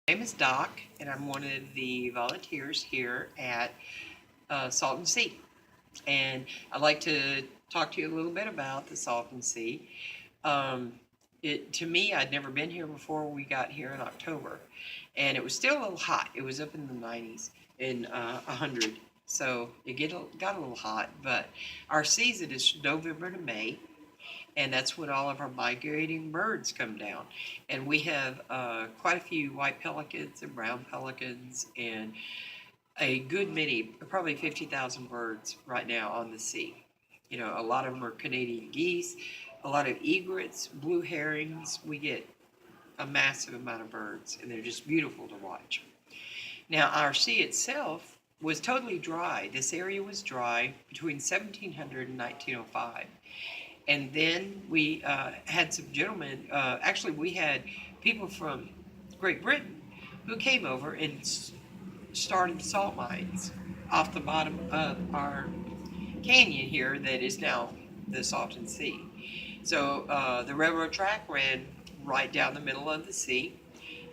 My name is Doc, and I'm one of the volunteers here at Salton Sea. And I'd like to talk to you a little bit about the Salton Sea. Um, to me, I'd never been here before we got here in October, and it was still a little hot. It was up in the 90s in 100, so got a little hot. But our season is November to May, and that's when all of our migrating birds come down. And we have quite a few white pelicans and brown pelicans, and a good many, probably 50,000 birds right now on the sea. You know, a lot of them are Canadian geese, a lot of egrets, blue herrings. We get a massive amount of birds, and they're just beautiful to watch. Now, our sea itself was totally dry. This area was dry between 1700 and 1905. And then we had some gentlemen, actually, we had people from Great Britain who came over and started salt mines off the bottom of our canyon here that is now the Salton Sea. So the railroad track ran right down the middle of the sea,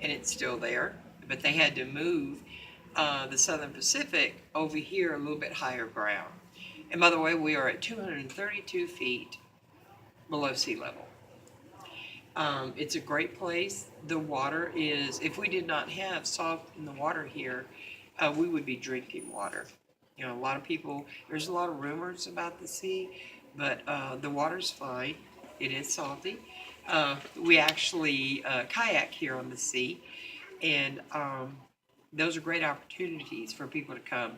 and it's still there, but they had to move the Southern Pacific over here a little bit higher ground. And by the way, we are at 232 feet below sea level. It's a great place. The water is, if we did not have salt in the water here, we would be drinking water. You know, a lot of people, there's a lot of rumors about the sea, but the water's fine. It is salty. We actually kayak here on the sea, and those are great opportunities for people to come.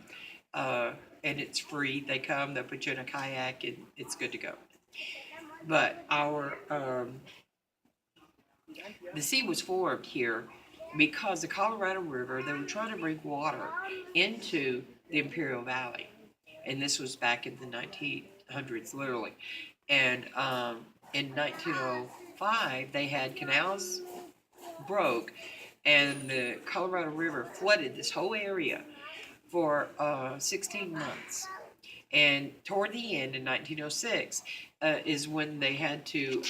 And it's free. They come, they'll put you in a kayak, and it's good to go. But the sea was formed here because the Colorado River, they were trying to bring water into the Imperial Valley. And this was back in the 1900s, literally. And in 1905, they had canals broke, and the Colorado River flooded this whole area for 16 months. And toward the end in 1906 is when they had to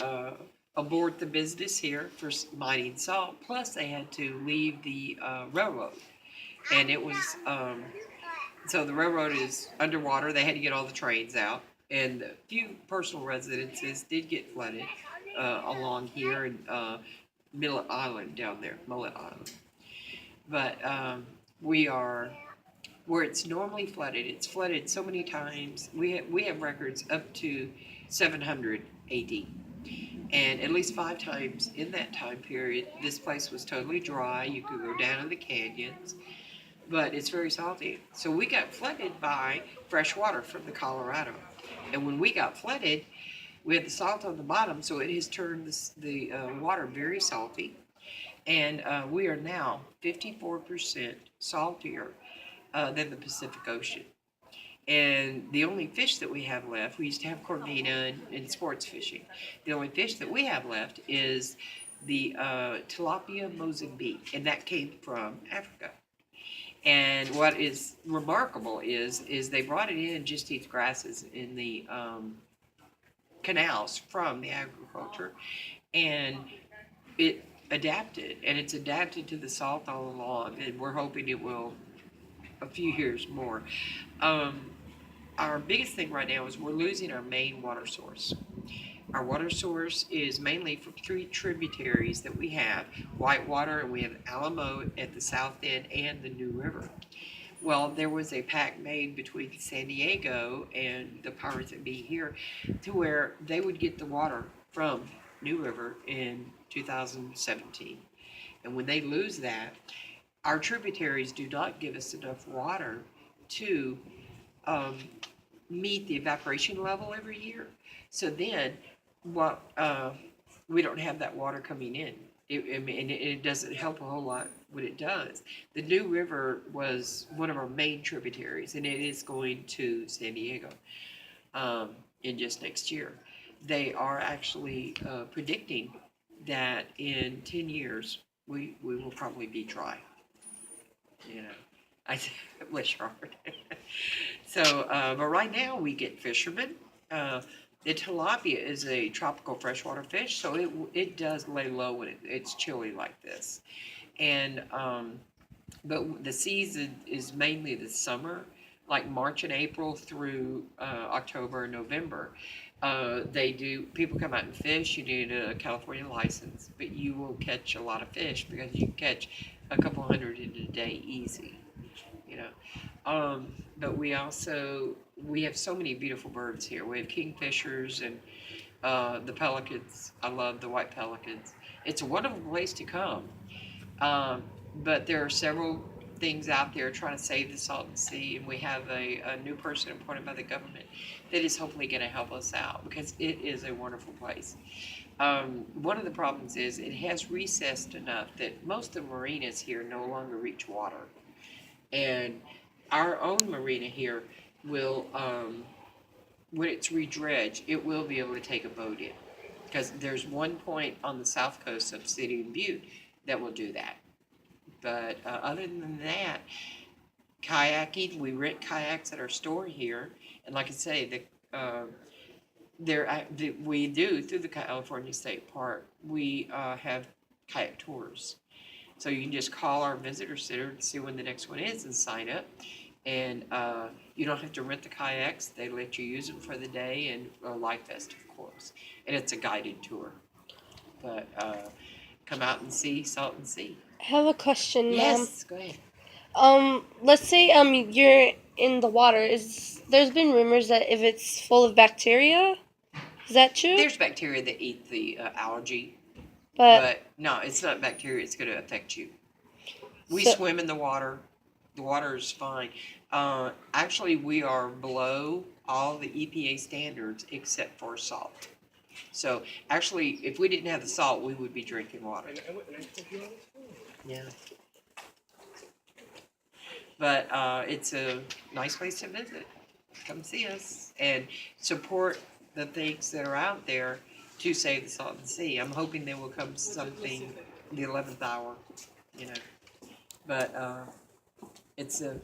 abort the business here for mining salt. Plus, they had to leave the railroad. And it was, so the railroad is underwater. They had to get all the trains out. And a few personal residences did get flooded along here in Millet Island down there, Mullet Island. But we are where it's normally flooded. It's flooded so many times. We have records up to 700 AD. And at least 5 times in that time period, this place was totally dry. You could go down in the canyons, but it's very salty. So we got flooded by fresh water from the Colorado. And when we got flooded, we had the salt on the bottom, so it has turned the water very salty. And we are now 54% saltier than the Pacific Ocean. And the only fish that we have left, we used to have corvina and sports fishing. The only fish that we have left is the tilapia Mozambique, and that came from Africa. And what is remarkable is they brought it in just eats grasses in the canals from the agriculture, and it adapted, and it's adapted to the salt all along, and we're hoping it will a few years more. Um, our biggest thing right now is we're losing our main water source. Our water source is mainly from 3 tributaries that we have, Whitewater, and we have Alamo at the south end, and the New River. Well, there was a pact made between San Diego and the powers that be here to where they would get the water from New River in 2017. And when they lose that, our tributaries do not give us enough water to um, meet the evaporation level every year. So then, what we don't have that water coming in. It doesn't help a whole lot when it does. The New River was one of our main tributaries, and it is going to San Diego in just next year. They are actually predicting that in 10 years we will probably be dry. You know, I bless your heart. So, but right now we get fishermen. The tilapia is a tropical freshwater fish, so it does lay low when it's chilly like this. And but the season is mainly the summer, like March and April through October and November. People come out and fish. You need a California license, but you will catch a lot of fish because you can catch a couple hundred in a day easy, you know. But we have so many beautiful birds here. We have kingfishers and the pelicans. I love the white pelicans. It's a wonderful place to come. Um, but there are several things out there trying to save the Salton Sea, and we have a new person appointed by the government that is hopefully going to help us out because it is a wonderful place. One of the problems is it has recessed enough that most of the marinas here no longer reach water. And our own marina here will, when it's redredged, it will be able to take a boat in. Because there's one point on the south coast of City and Butte that will do that. But other than that, kayaking, we rent kayaks at our store here. And like I say, we do, through the California State Park, we have kayak tours. So you can just call our visitor center to see when the next one is and sign up. And you don't have to rent the kayaks. They let you use them for the day, and a life vest, of course. And it's a guided tour. But come out and see Salton Sea. I have a question, Mom. Yes, go ahead. Let's say you're in the water. There's been rumors that if it's full of bacteria, is that true? There's bacteria that eat the algae, But no, it's not bacteria. It's going to affect you. We So- swim in the water. The water is fine. Actually, we are below all the EPA standards except for salt. So actually, if we didn't have the salt, we would be drinking water. Yeah. But it's a nice place to visit. Come see us and support the things that are out there to save the Salton Sea. I'm hoping there will come something the 11th hour, you know. But it's a,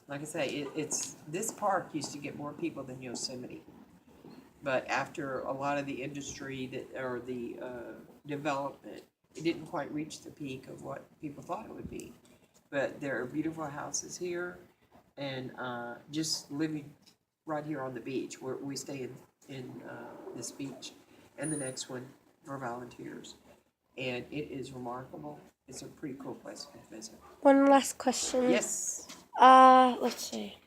like I say, it's this park used to get more people than Yosemite. But after a lot of the industry or the development, it didn't quite reach the peak of what people thought it would be. But there are beautiful houses here, and just living right here on the beach, where we stay in this beach, and the next one for volunteers. And it is remarkable. It's a pretty cool place to visit. one last question. Yes. Let's see.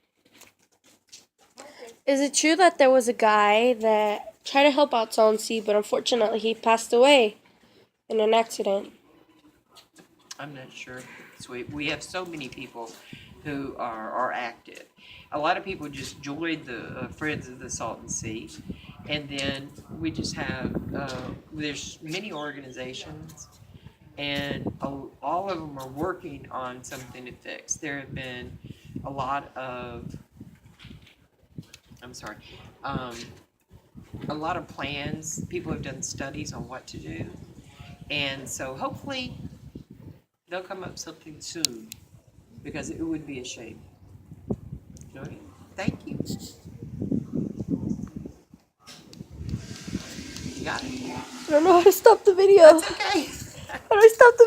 Is it true that there was a guy that tried to help out Salton Sea, but unfortunately he passed away in an accident? I'm not sure. Sweet. We have so many people who are active. A lot of people just joined the Friends of the Salton Sea, and then we just have there's many organizations, and all of them are working on something to fix. There have been a lot of a lot of plans. People have done studies on what to do, and so hopefully they'll come up with something soon, because it would be a shame. Okay? Thank you. You got it. I don't know how to stop the video. That's okay. How do I stop the